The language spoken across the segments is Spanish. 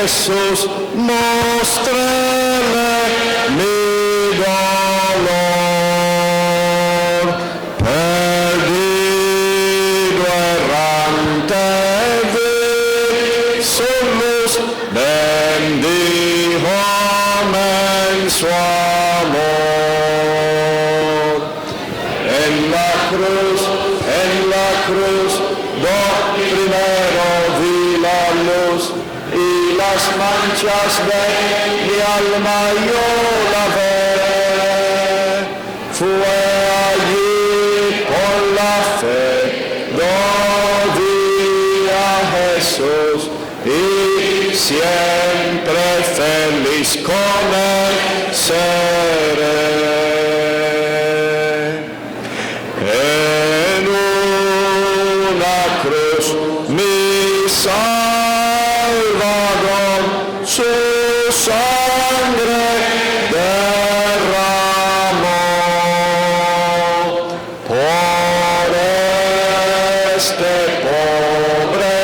Jesús, mostréle mi dolor. Perdido errante vi su luz, bendíjome en su amor. En la cruz, primero vi la luz y las manchas de mi alma yo lavé. Fue allí por la fe, vi a Jesús y siempre feliz con él seré. En una cruz mi Salvador su sangre derramó. Por este pobre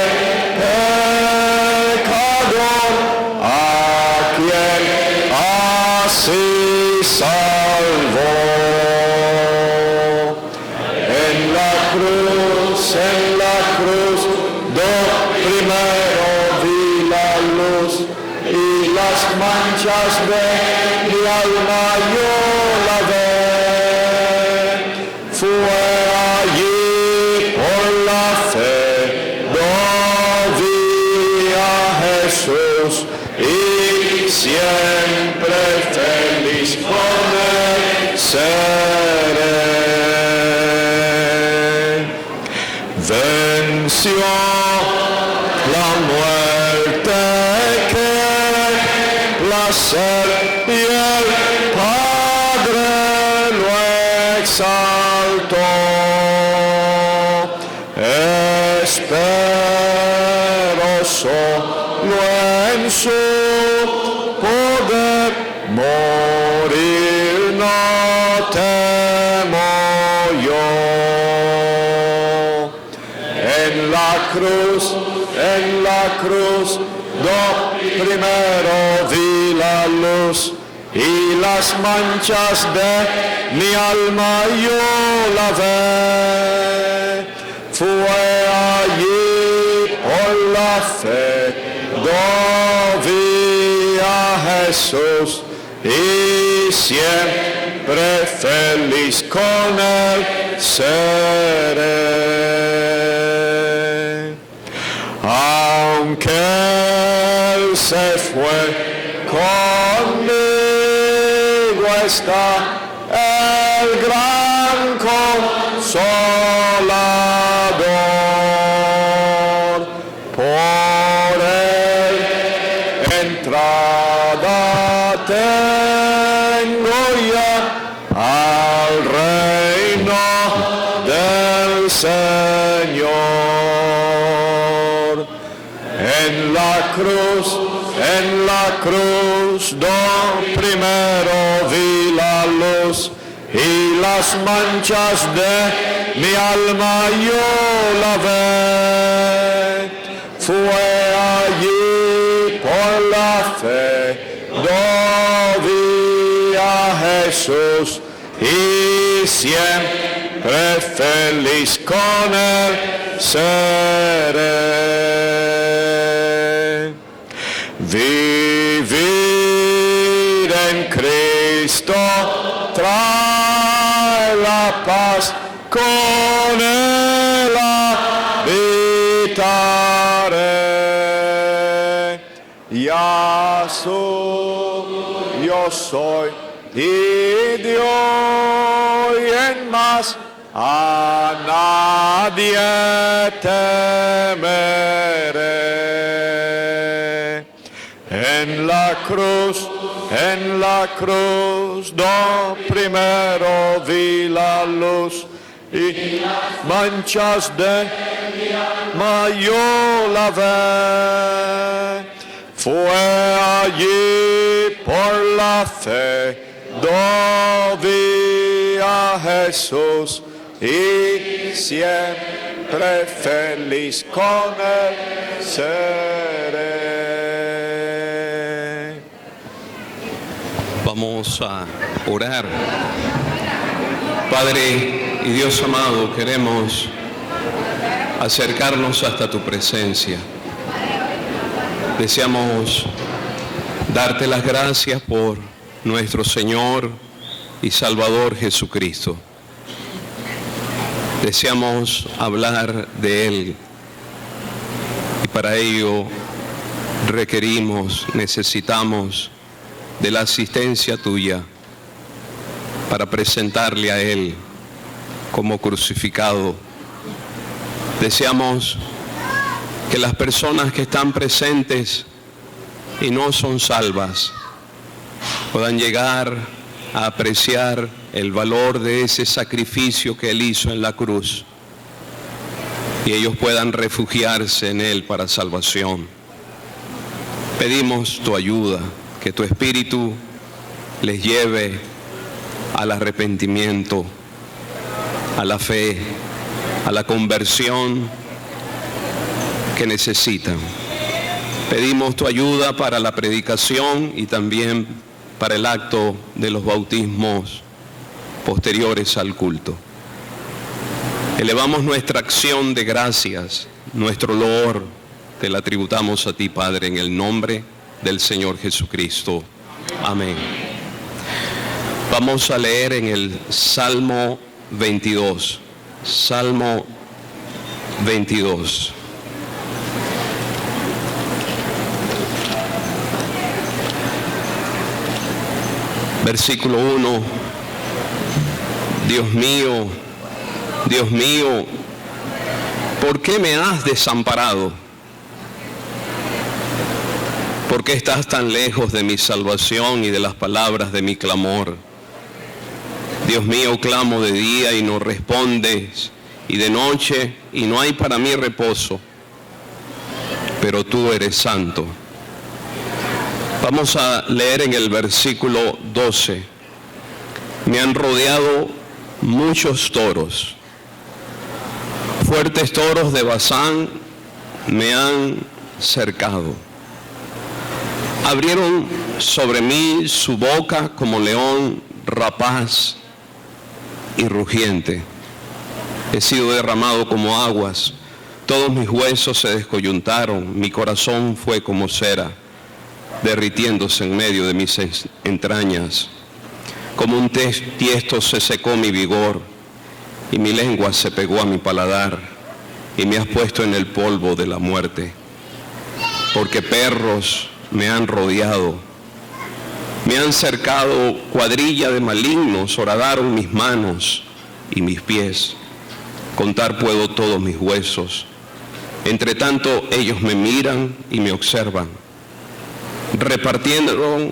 pecador, a quien así salvó. En la cruz, primero vi la luz y las manchas de mi alma yo lavé. Fue allí por la fe, vi a Jesús y siempre feliz con él seré. Venció la muerte, que placer, y el Padre lo exaltó. Espero solo en su poder, morir no temo yo. En la cruz, primero vi la luz y las manchas de mi alma yo lavé. Fue allí por la fe, vi a Jesús y siempre feliz con él seré. Aunque él se fue, conmigo está el gran consolador. Por él entrada tengo ya al reino del Señor. En la cruz, primero vi la luz y las manchas de mi alma yo lavé. Fue allí por la fe, vi a Jesús y siempre feliz con él seré. Vivir en Cristo trae la paz, con él habitaré. Ya yo soy y de hoy en más a nadie temeré. En la cruz, primero vi la luz y manchas de yo lavé. Fue allí por la fe, vi a Jesús y siempre feliz con él seré. Vamos a orar. Padre y Dios amado, queremos acercarnos hasta tu presencia. Deseamos darte las gracias por nuestro Señor y Salvador Jesucristo. Deseamos hablar de Él y para ello necesitamos de la asistencia tuya para presentarle a Él como crucificado. Deseamos que las personas que están presentes y no son salvas puedan llegar a apreciar el valor de ese sacrificio que Él hizo en la cruz y ellos puedan refugiarse en Él para salvación. Pedimos tu ayuda, que tu Espíritu les lleve al arrepentimiento, a la fe, a la conversión que necesitan. Pedimos tu ayuda para la predicación y también para el acto de los bautismos posteriores al culto. Elevamos nuestra acción de gracias, nuestro loor, te la tributamos a ti, Padre, en el nombre del Señor Jesucristo. Amén. Vamos a leer en el Salmo 22. Salmo 22. Versículo 1. Dios mío, Dios mío, ¿por qué me has desamparado? ¿Por qué estás tan lejos de mi salvación y de las palabras de mi clamor? Dios mío, clamo de día y no respondes, y de noche y no hay para mí reposo. Pero tú eres santo. Vamos a leer en el versículo 12. Me han rodeado muchos toros. Fuertes toros de Basán me han cercado. Abrieron sobre mí su boca como león rapaz y rugiente. He sido derramado como aguas, todos mis huesos se descoyuntaron, mi corazón fue como cera, derritiéndose en medio de mis entrañas. Como un tiesto se secó mi vigor, y mi lengua se pegó a mi paladar, y me has puesto en el polvo de la muerte. Porque perros me han rodeado, me han cercado cuadrilla de malignos, horadaron mis manos y mis pies. Contar puedo todos mis huesos. Entre tanto ellos me miran y me observan. Repartieron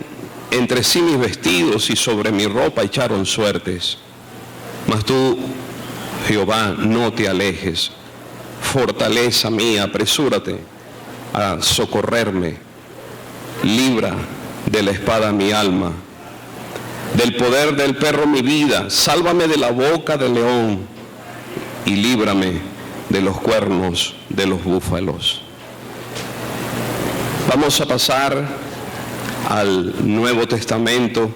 entre sí mis vestidos y sobre mi ropa echaron suertes. Mas tú, Jehová, no te alejes. Fortaleza mía, apresúrate a socorrerme. Libra de la espada mi alma, del poder del perro mi vida. Sálvame de la boca del león y líbrame de los cuernos de los búfalos. Vamos a pasar al Nuevo Testamento.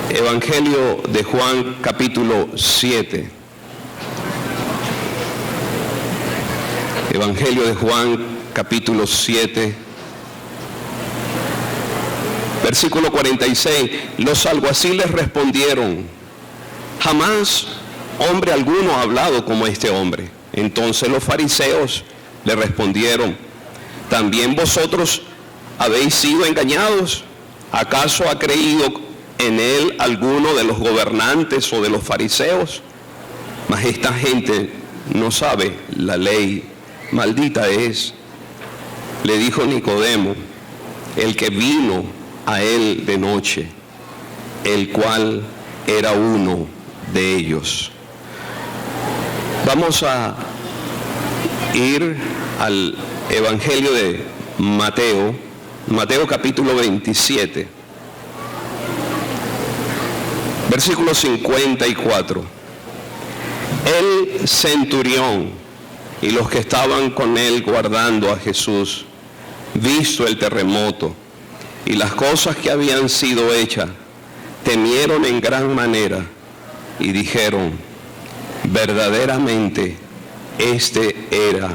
Evangelio de Juan, capítulo 7. Evangelio de Juan, capítulo 7. Versículo 46. Los alguaciles respondieron: jamás hombre alguno ha hablado como este hombre. Entonces los fariseos le respondieron: ¿también vosotros habéis sido engañados? ¿Acaso ha creído en él alguno de los gobernantes o de los fariseos? Mas esta gente no sabe la ley, maldita es. Le dijo Nicodemo, el que vino a él de noche, el cual era uno de ellos. Vamos a ir al Evangelio de Mateo, Mateo capítulo 27, versículo 54. El centurión y los que estaban con él guardando a Jesús, visto el terremoto y las cosas que habían sido hechas, temieron en gran manera y dijeron: verdaderamente este era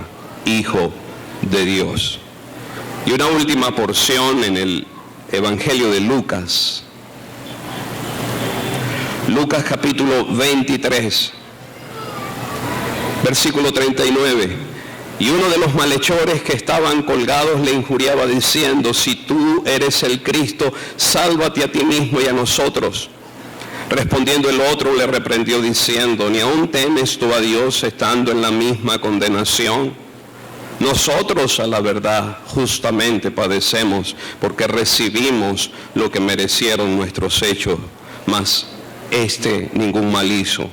Hijo de Dios. Y una última porción en el Evangelio de Lucas. Lucas capítulo 23, versículo 39. Y uno de los malhechores que estaban colgados le injuriaba diciendo: si tú eres el Cristo, sálvate a ti mismo y a nosotros. Respondiendo el otro le reprendió diciendo: ¿ni aún temes tú a Dios estando en la misma condenación? Nosotros a la verdad justamente padecemos, porque recibimos lo que merecieron nuestros hechos, mas este ningún mal hizo.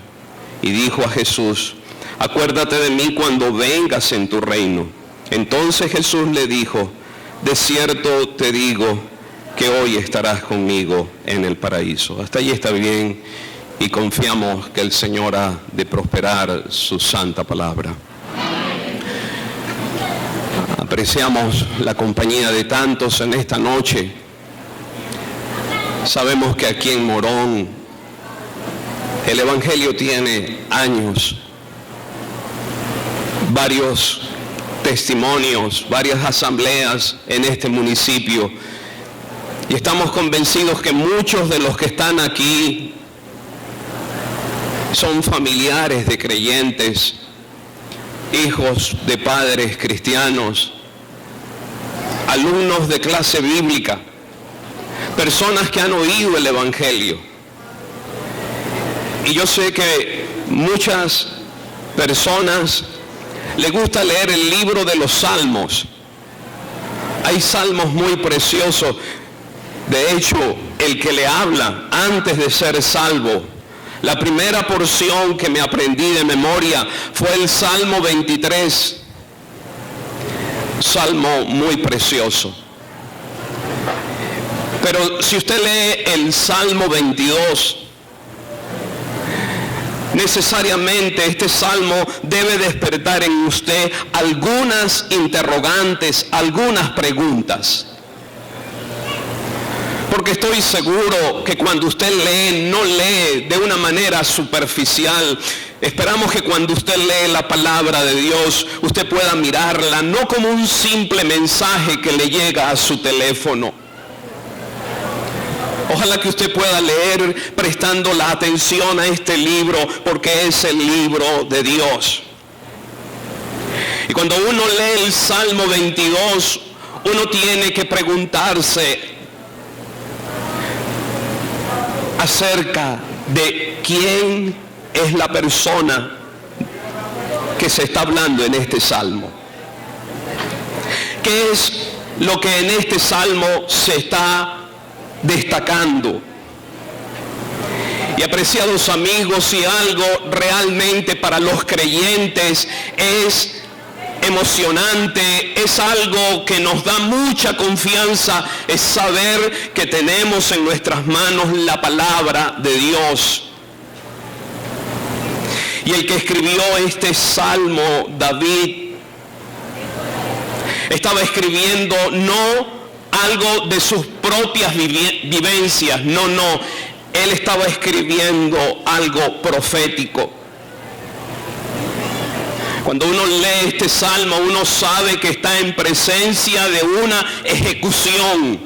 Y dijo a Jesús: acuérdate de mí cuando vengas en tu reino. Entonces Jesús le dijo: de cierto te digo que hoy estarás conmigo en el paraíso. Hasta allí está bien, y confiamos que el Señor ha de prosperar su santa palabra. Apreciamos la compañía de tantos en esta noche. Sabemos que aquí en Morón el Evangelio tiene años, varios testimonios, varias asambleas en este municipio. Y estamos convencidos que muchos de los que están aquí son familiares de creyentes, hijos de padres cristianos, alumnos de clase bíblica, personas que han oído el Evangelio. Y yo sé que muchas personas les gusta leer el libro de los Salmos. Hay salmos muy preciosos. De hecho, el que le habla antes de ser salvo, la primera porción que me aprendí de memoria fue el Salmo 23. Salmo muy precioso. Pero si usted lee el Salmo 22, necesariamente este salmo debe despertar en usted algunas interrogantes, algunas preguntas. Porque estoy seguro que cuando usted lee, no lee de una manera superficial. Esperamos que cuando usted lee la palabra de Dios, usted pueda mirarla no como un simple mensaje que le llega a su teléfono. Ojalá que usted pueda leer prestando la atención a este libro, porque es el libro de Dios. Y cuando uno lee el Salmo 22, uno tiene que preguntarse acerca de quién es la persona que se está hablando en este salmo. ¿Qué es lo que en este salmo se está destacando? Y apreciados amigos, si algo realmente para los creyentes es emocionante, es algo que nos da mucha confianza, es saber que tenemos en nuestras manos la palabra de Dios. Y el que escribió este salmo, David, estaba escribiendo no algo de sus propias vivencias, no, él estaba escribiendo algo profético. Cuando uno lee este salmo, uno sabe que está en presencia de una ejecución.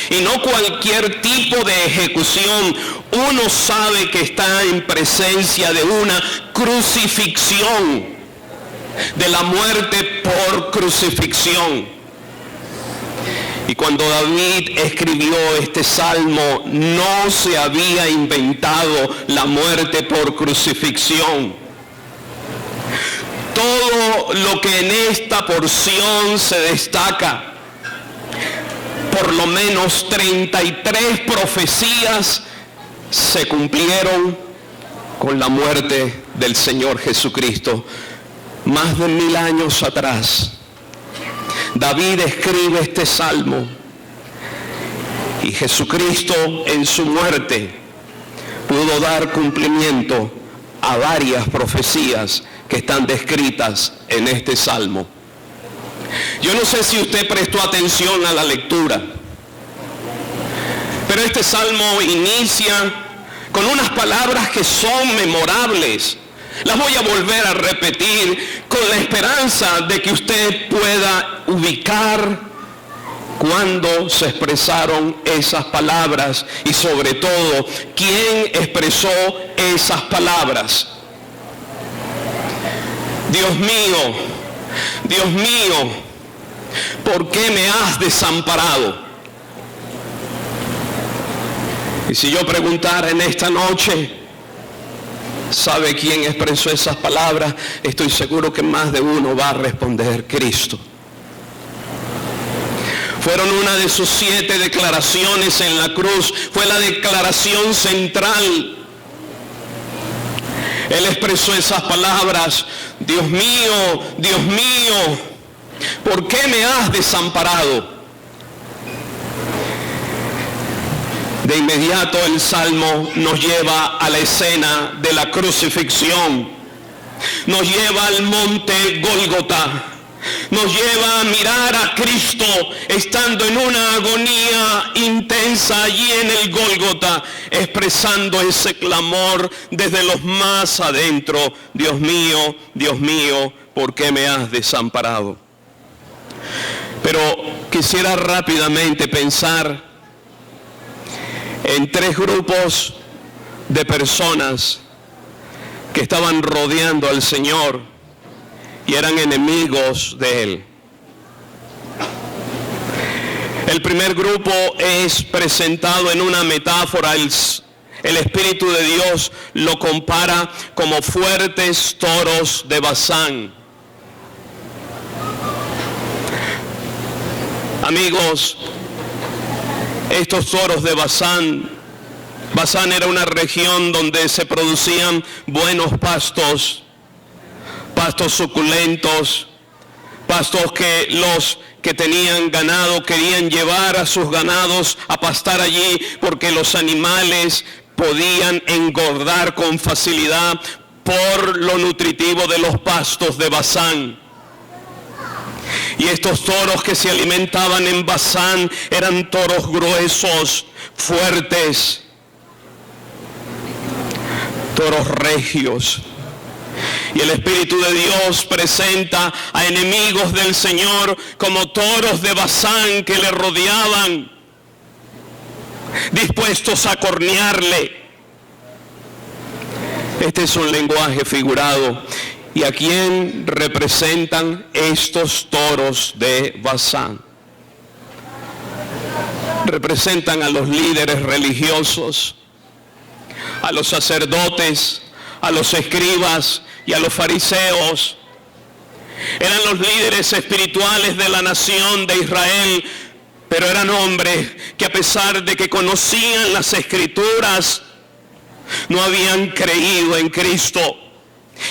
Y no cualquier tipo de ejecución. Uno sabe que está en presencia de una crucifixión, de la muerte por crucifixión. Y cuando David escribió este salmo, no se había inventado la muerte por crucifixión. Todo lo que en esta porción se destaca, por lo menos 33 profecías se cumplieron con la muerte del Señor Jesucristo. Más de 1000 años atrás, David escribe este salmo, y Jesucristo en su muerte pudo dar cumplimiento a varias profecías que están descritas en este salmo. Yo no sé si usted prestó atención a la lectura, pero este salmo inicia con unas palabras que son memorables. Las voy a volver a repetir con la esperanza de que usted pueda ubicar cuándo se expresaron esas palabras y sobre todo quién expresó esas palabras. Dios mío, Dios mío, ¿por qué me has desamparado? Y si yo preguntara en esta noche, ¿sabe quién expresó esas palabras? Estoy seguro que más de uno va a responder: Cristo. Fueron una de sus 7 declaraciones en la cruz, fue la declaración central. Él expresó esas palabras: Dios mío, ¿por qué me has desamparado? De inmediato el Salmo nos lleva a la escena de la crucifixión, nos lleva al monte Gólgota, nos lleva a mirar a Cristo estando en una agonía intensa allí en el Gólgota, expresando ese clamor desde los más adentro: Dios mío, ¿por qué me has desamparado? Pero quisiera rápidamente pensar en 3 grupos de personas que estaban rodeando al Señor y eran enemigos de Él. El primer grupo es presentado en una metáfora. El Espíritu de Dios lo compara como fuertes toros de Basán. Amigos, estos toros de Basán era una región donde se producían buenos pastos suculentos, pastos que los que tenían ganado querían llevar a sus ganados a pastar allí, porque los animales podían engordar con facilidad por lo nutritivo de los pastos de Basán. Y estos toros que se alimentaban en Basán eran toros gruesos, fuertes, toros regios. Y el Espíritu de Dios presenta a enemigos del Señor como toros de Basán que le rodeaban, dispuestos a cornearle. Este es un lenguaje figurado. ¿Y a quién representan estos toros de Basán? Representan a los líderes religiosos, a los sacerdotes, a los escribas y a los fariseos. Eran los líderes espirituales de la nación de Israel, pero eran hombres que, a pesar de que conocían las Escrituras, no habían creído en Cristo.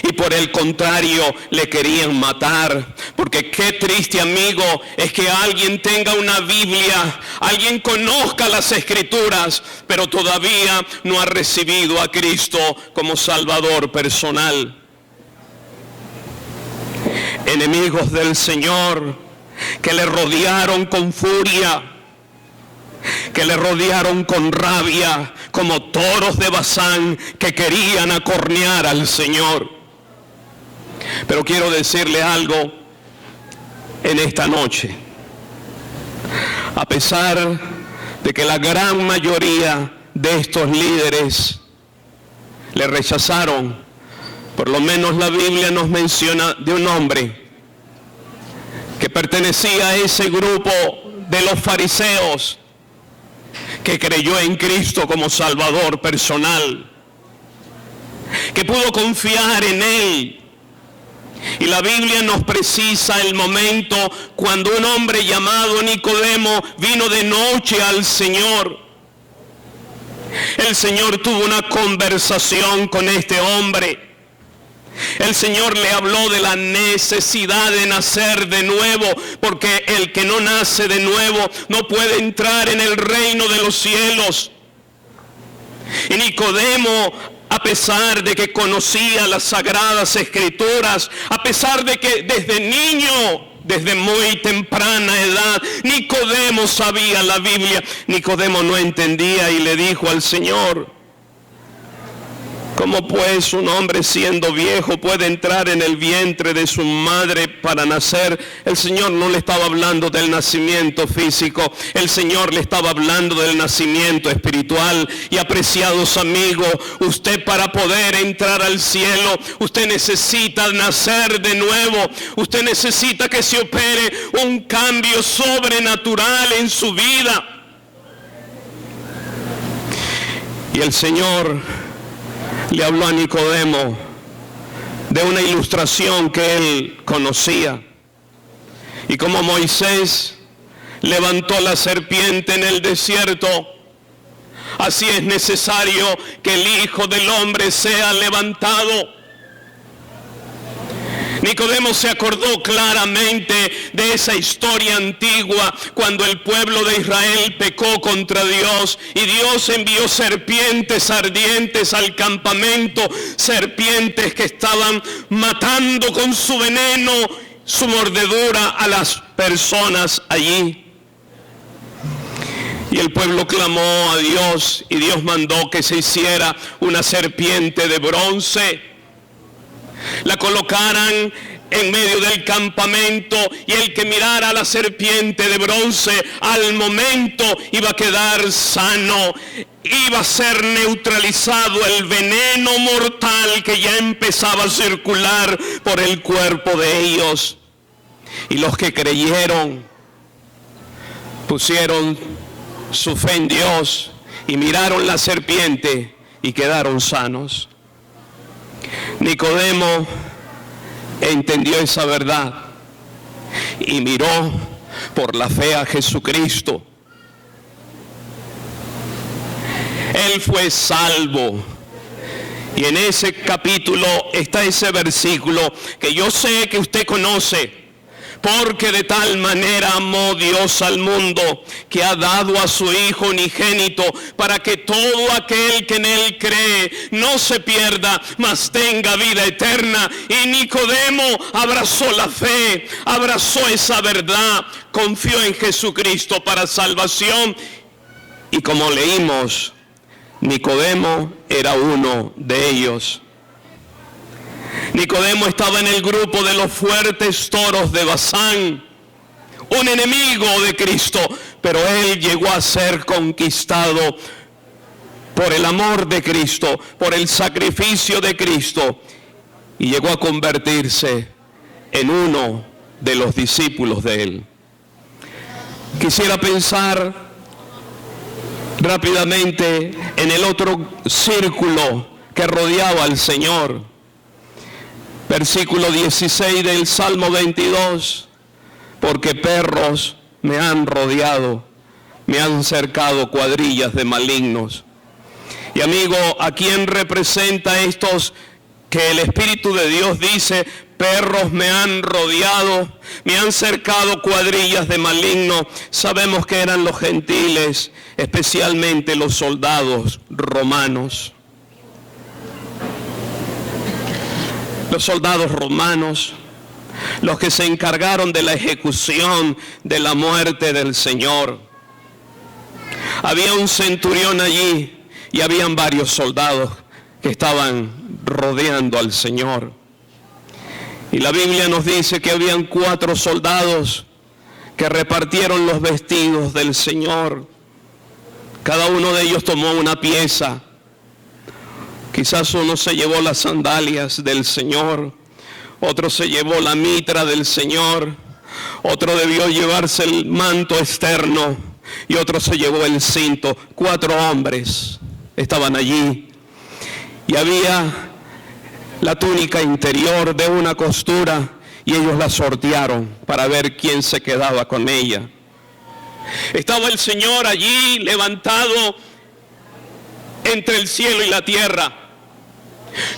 Y por el contrario, le querían matar. Porque qué triste, amigo, es que alguien tenga una Biblia, alguien conozca las Escrituras, pero todavía no ha recibido a Cristo como Salvador personal. Enemigos del Señor que le rodearon con furia, que le rodearon con rabia, como toros de Basán que querían acornear al Señor. Pero quiero decirle algo en esta noche. A pesar de que la gran mayoría de estos líderes le rechazaron, por lo menos la Biblia nos menciona de un hombre que pertenecía a ese grupo de los fariseos, que creyó en Cristo como Salvador personal, que pudo confiar en Él. Y la Biblia nos precisa el momento cuando un hombre llamado Nicodemo vino de noche al Señor. El Señor tuvo una conversación con este hombre. El Señor le habló de la necesidad de nacer de nuevo, porque el que no nace de nuevo no puede entrar en el reino de los cielos. Y Nicodemo, a pesar de que conocía las sagradas Escrituras, a pesar de que desde niño desde muy temprana edad. Nicodemo sabía la Biblia. Nicodemo no entendía y le dijo al Señor: ¿cómo pues un hombre siendo viejo puede entrar en el vientre de su madre para nacer? El Señor no le estaba hablando del nacimiento físico, el Señor le estaba hablando del nacimiento espiritual. Y apreciados amigos, usted para poder entrar al cielo, usted necesita nacer de nuevo. Usted necesita que se opere un cambio sobrenatural en su vida. Y el Señor le habló a Nicodemo de una ilustración que él conocía. Y como Moisés levantó la serpiente en el desierto, así es necesario que el Hijo del Hombre sea levantado. Nicodemo se acordó claramente de esa historia antigua cuando el pueblo de Israel pecó contra Dios y Dios envió serpientes ardientes al campamento, serpientes que estaban matando con su veneno, su mordedura a las personas allí. Y el pueblo clamó a Dios y Dios mandó que se hiciera una serpiente de bronce, la colocaran en medio del campamento, y el que mirara a la serpiente de bronce al momento iba a quedar sano, iba a ser neutralizado el veneno mortal que ya empezaba a circular por el cuerpo de ellos. Y los que creyeron pusieron su fe en Dios y miraron la serpiente y quedaron sanos. Nicodemo entendió esa verdad y miró por la fe a Jesucristo. Él fue salvo. Y en ese capítulo está ese versículo que yo sé que usted conoce. Porque de tal manera amó Dios al mundo, que ha dado a su Hijo unigénito, para que todo aquel que en Él cree no se pierda, mas tenga vida eterna. Y Nicodemo abrazó la fe, abrazó esa verdad, confió en Jesucristo para salvación. Y como leímos, Nicodemo era uno de ellos. Nicodemo estaba en el grupo de los fuertes toros de Basán, un enemigo de Cristo, pero él llegó a ser conquistado por el amor de Cristo, por el sacrificio de Cristo, y llegó a convertirse en uno de los discípulos de él. Quisiera pensar rápidamente en el otro círculo que rodeaba al Señor. Versículo 16 del Salmo 22, porque perros me han rodeado, me han cercado cuadrillas de malignos. Y amigo, ¿a quién representa estos que el Espíritu de Dios dice, perros me han rodeado, me han cercado cuadrillas de malignos? Sabemos que eran los gentiles, especialmente los soldados romanos. Los soldados romanos, los que se encargaron de la ejecución de la muerte del Señor. Había un centurión allí y habían varios soldados que estaban rodeando al Señor. Y la Biblia nos dice que habían 4 soldados que repartieron los vestidos del Señor. Cada uno de ellos tomó una pieza. Quizás uno se llevó las sandalias del Señor, otro se llevó la mitra del Señor, otro debió llevarse el manto externo y otro se llevó el cinto. 4 hombres estaban allí y había la túnica interior de una costura y ellos la sortearon para ver quién se quedaba con ella. Estaba el Señor allí levantado entre el cielo y la tierra,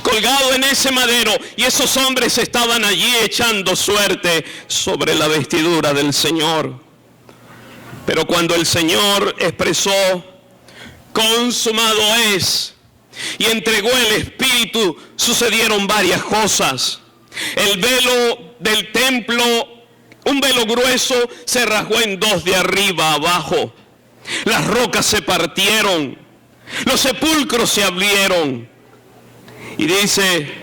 colgado en ese madero, y esos hombres estaban allí echando suerte sobre la vestidura del Señor. Pero cuando el Señor expresó consumado es y entregó el Espíritu, sucedieron varias cosas. El velo del templo Un velo grueso se rasgó en dos de arriba a abajo. Las rocas se partieron. Los sepulcros se abrieron. Y dice,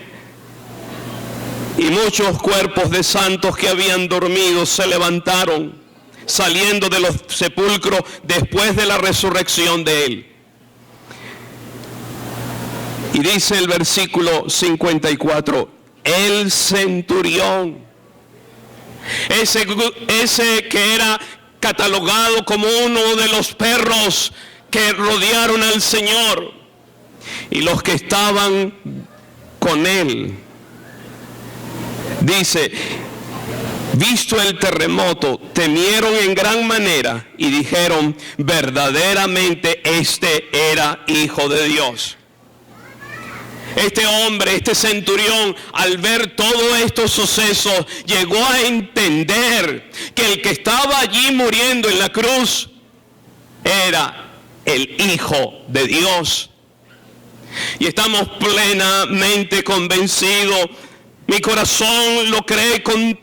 y muchos cuerpos de santos que habían dormido se levantaron, saliendo de los sepulcros después de la resurrección de él. Y dice el versículo 54, el centurión, ese que era catalogado como uno de los perros que rodearon al Señor, y los que estaban con él, dice, visto el terremoto, temieron en gran manera y dijeron, verdaderamente este era Hijo de Dios. Este hombre, este centurión, al ver todos estos sucesos, llegó a entender que el que estaba allí muriendo en la cruz era el Hijo de Dios. Y estamos plenamente convencidos, mi corazón lo cree con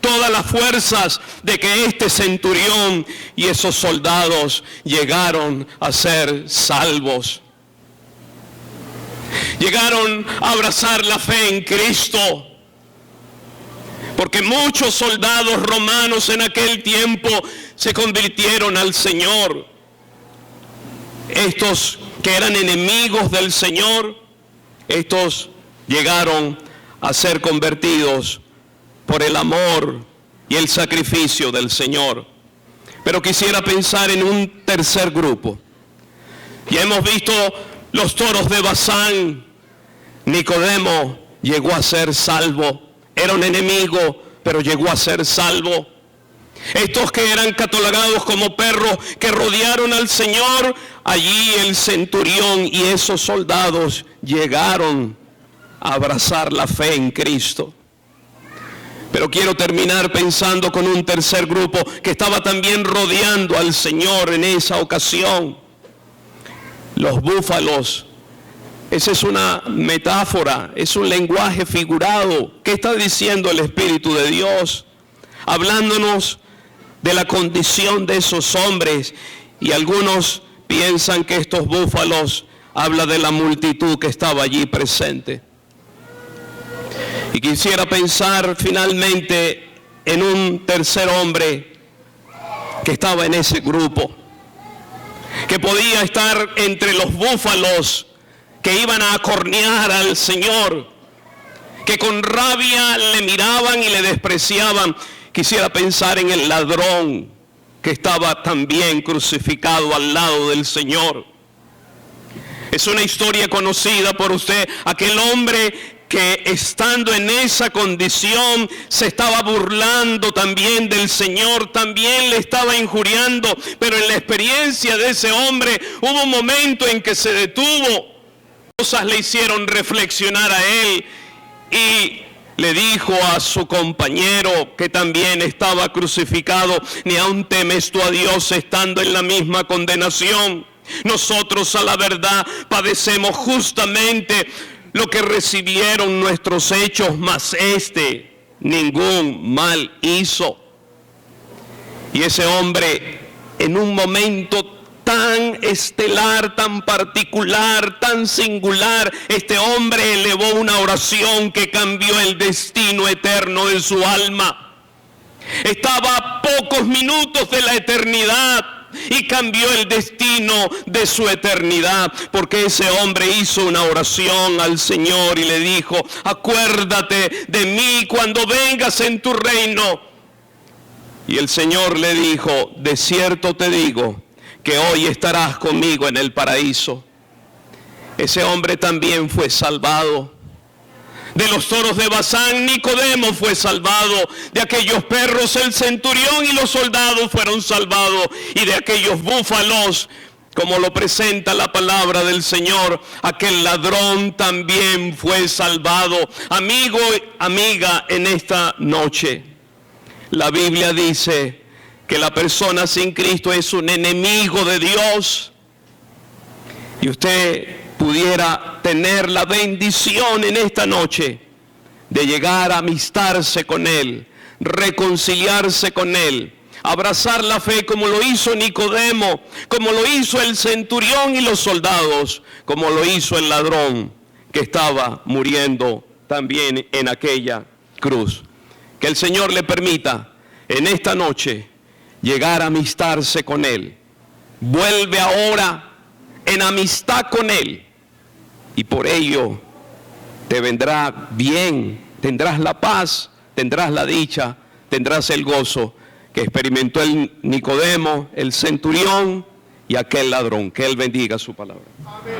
todas las fuerzas, de que este centurión y esos soldados llegaron a ser salvos. Llegaron a abrazar la fe en Cristo, porque muchos soldados romanos en aquel tiempo se convirtieron al Señor. Estos que eran enemigos del Señor, estos llegaron a ser convertidos por el amor y el sacrificio del Señor. Pero quisiera pensar en un tercer grupo. Ya hemos visto los toros de Basán. Nicodemo llegó a ser salvo. Era un enemigo, pero llegó a ser salvo. Estos que eran catalogados como perros que rodearon al Señor, allí el centurión y esos soldados llegaron a abrazar la fe en Cristo. Pero quiero terminar pensando con un tercer grupo que estaba también rodeando al Señor en esa ocasión. Los búfalos. Esa es una metáfora, es un lenguaje figurado. ¿Qué está diciendo el Espíritu de Dios? Hablándonos de la condición de esos hombres. Y algunos piensan que estos búfalos habla de la multitud que estaba allí presente. Y quisiera pensar finalmente en un tercer hombre que estaba en ese grupo, que podía estar entre los búfalos que iban a acornear al Señor, que con rabia le miraban y le despreciaban. Quisiera pensar en el ladrón que estaba también crucificado al lado del Señor. Es una historia conocida por usted, aquel hombre que estando en esa condición se estaba burlando también del Señor, también le estaba injuriando, pero en la experiencia de ese hombre hubo un momento en que se detuvo. Cosas le hicieron reflexionar a él y le dijo a su compañero que también estaba crucificado, ni aun temes tú a Dios estando en la misma condenación. Nosotros a la verdad padecemos justamente lo que recibieron nuestros hechos, mas este ningún mal hizo. Y ese hombre, en un momento tan estelar, tan particular, tan singular, este hombre elevó una oración que cambió el destino eterno de su alma. Estaba a pocos minutos de la eternidad y cambió el destino de su eternidad, porque ese hombre hizo una oración al Señor y le dijo: acuérdate de mí cuando vengas en tu reino. Y el Señor le dijo: de cierto te digo que hoy estarás conmigo en el paraíso. Ese hombre también fue salvado. De los toros de Basán, Nicodemo fue salvado. De aquellos perros, el centurión y los soldados fueron salvados. Y de aquellos búfalos, como lo presenta la palabra del Señor, aquel ladrón también fue salvado. Amigo, amiga, en esta noche, la Biblia dice que la persona sin Cristo es un enemigo de Dios. Y usted pudiera tener la bendición en esta noche de llegar a amistarse con Él, reconciliarse con Él, abrazar la fe como lo hizo Nicodemo, como lo hizo el centurión y los soldados, como lo hizo el ladrón que estaba muriendo también en aquella cruz. Que el Señor le permita en esta noche llegar a amistarse con Él. Vuelve ahora en amistad con Él y por ello te vendrá bien, tendrás la paz, tendrás la dicha, tendrás el gozo que experimentó el Nicodemo, el centurión y aquel ladrón. Que Él bendiga su palabra. Amén.